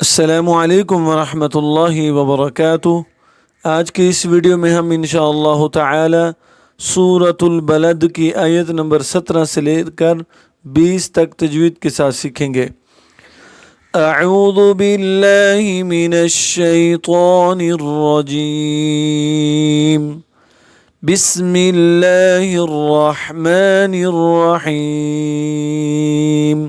अस्सलामुअलैकुम वरहमतुल्लाहि वबरकातुह। आज की इस वीडियो में हम इंशाअल्लाह ताला सूरतुल बलद की आयत नंबर 17 से लेकर 20 तक तजवीद के साथ सीखेंगे। अऊज़ु बिल्लाहि मिनश शैतानिर रजीम। बिस्मिल्लाहिर रहमानिर रहीम।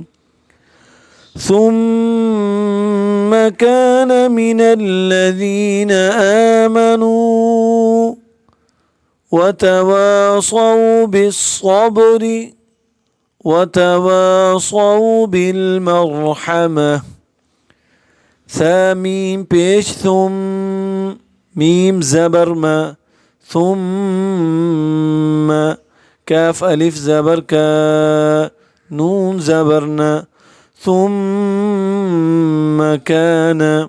ثم كان من الذين آمنوا وتواصوا بالصبر وتواصوا بالمرحمة ثاميم پیش ثم ميم زبر ما ثم كاف ألف زبر كا نون زبرنا ثم كان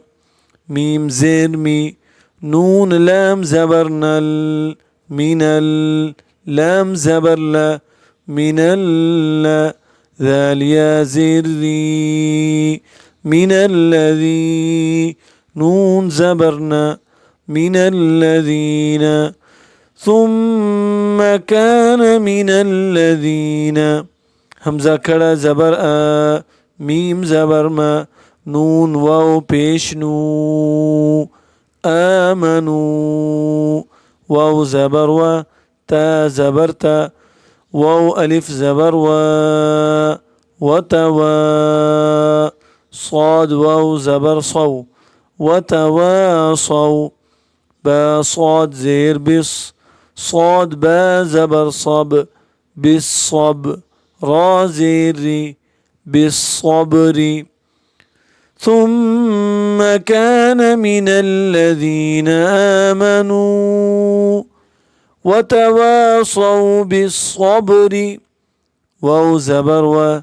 ميم زير مي نون لام زبرنا من لام زبر لا من ذال يا زير ذي من الذي نون زبرنا من الذين ثم كان من الذين همزة كڑا زبر ميم زبر ما نون واو پیش نو آمنوا واو زبر و تا زبر تا واو ألف زبر و وتوا صاد واو زبر صو وتواصوا با صاد زير بص صاد با زبر صب بالصب را زير ري بالصبر ثم كان من الذين آمنوا وتواصوا بالصبر واو زبر و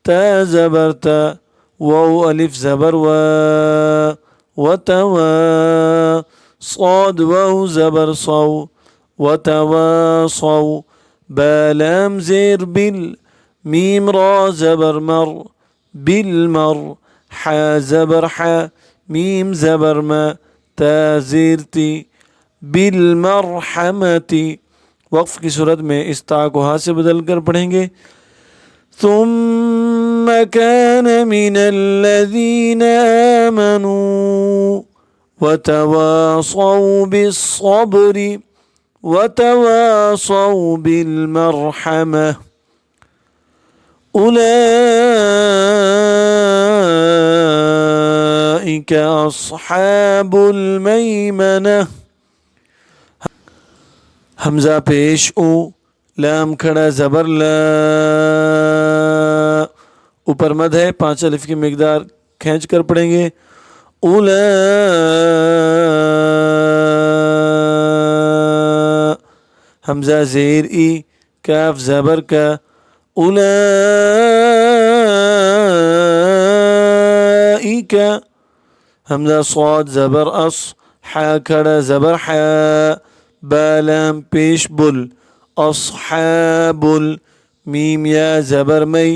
تا زبر تا واو ألف زبر و وتوا صاد واو زبر صو وتواصوا با لام زير بال ميم را زبر مر بالمر حا زبر حا ميم زبر ما تا زيرتي بالمرحمة वक्फ की सूरत में इस ता को हा से बदल कर पढ़ेंगे। ثم كان من الذين آمنوا وتواصوا بالصبر وتواصوا بالمرحمة أولئك أصحاب الميمنة हमजा पेश ओ लाम खड़ा जबर ला ऊपर मद है 5 अलिफ की मिकदार खींच कर पढ़ेंगे। उला हमजा जेर ई काफ जबर का उलाइक हमजा स्वाद जबर अस हा खड़ा जबर हा बालाम पेश बुल अस्हाबुल मीम या जबर मई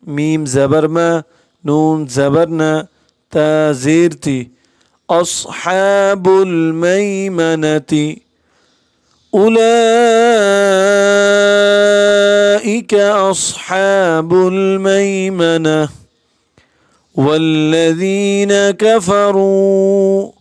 मीम जबर मा नून जबर ना ता ज़ीर थी अस्हाबुल मैमनती أولئك أصحاب الميمنة والذين كفروا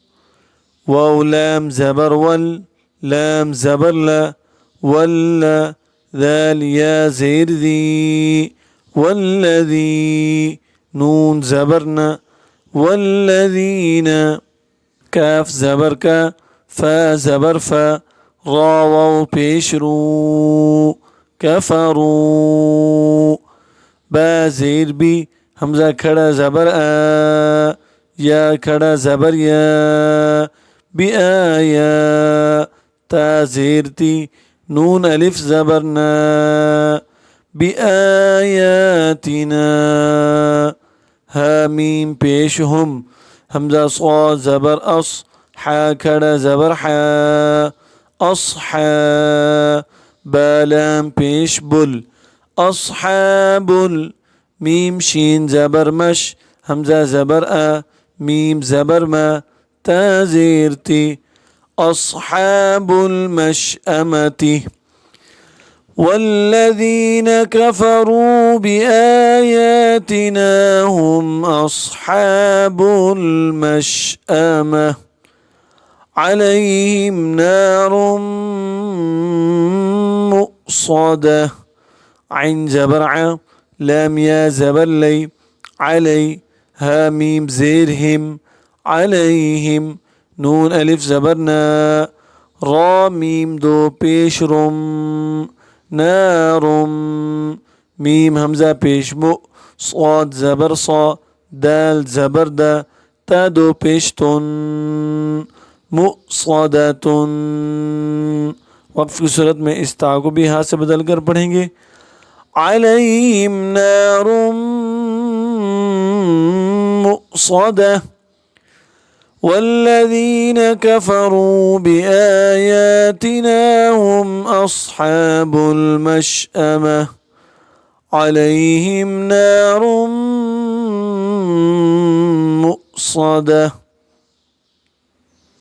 واو لام زبر وال لام زبر لا ولا ذال يا زير ذي والذي نون زبرنا والذين كاف زبر كا فا زبر فا را واو پیش رو كفروا با زیر بی همزه کھڑا زبر آ یا کھڑا زبر یا بی آیا تا زیر تی نون الف زبرنا بی آیاتنا حامیم پیش هم همزه صاد زبر اص حا کھڑا زبر حا أصحاب بلام پیش بل أصحاب ميم شين زبر مش همزة زبر أ ميم زبر ما تا زير تي أصحاب المشأمة والذين كفروا بآياتنا هم أصحاب المشأمة عليهم نار مؤصدة عين زبرعة لام يا زبر لي علي ها ميم زيرهم عليهم نون ألف زبرنا را ميم دو پیش رم نار ميم همزة پیش مؤ صاد زبر صا دال زبر دا تا دو پیش تن مؤصدة وقف کی صورت میں اس تا کو بھی ہاتھ سے بدل کر پڑھیں گے علیہم نار مؤصدة والذين كفروا بآياتنا هم أصحاب المشأمة عليهم نار مؤصدة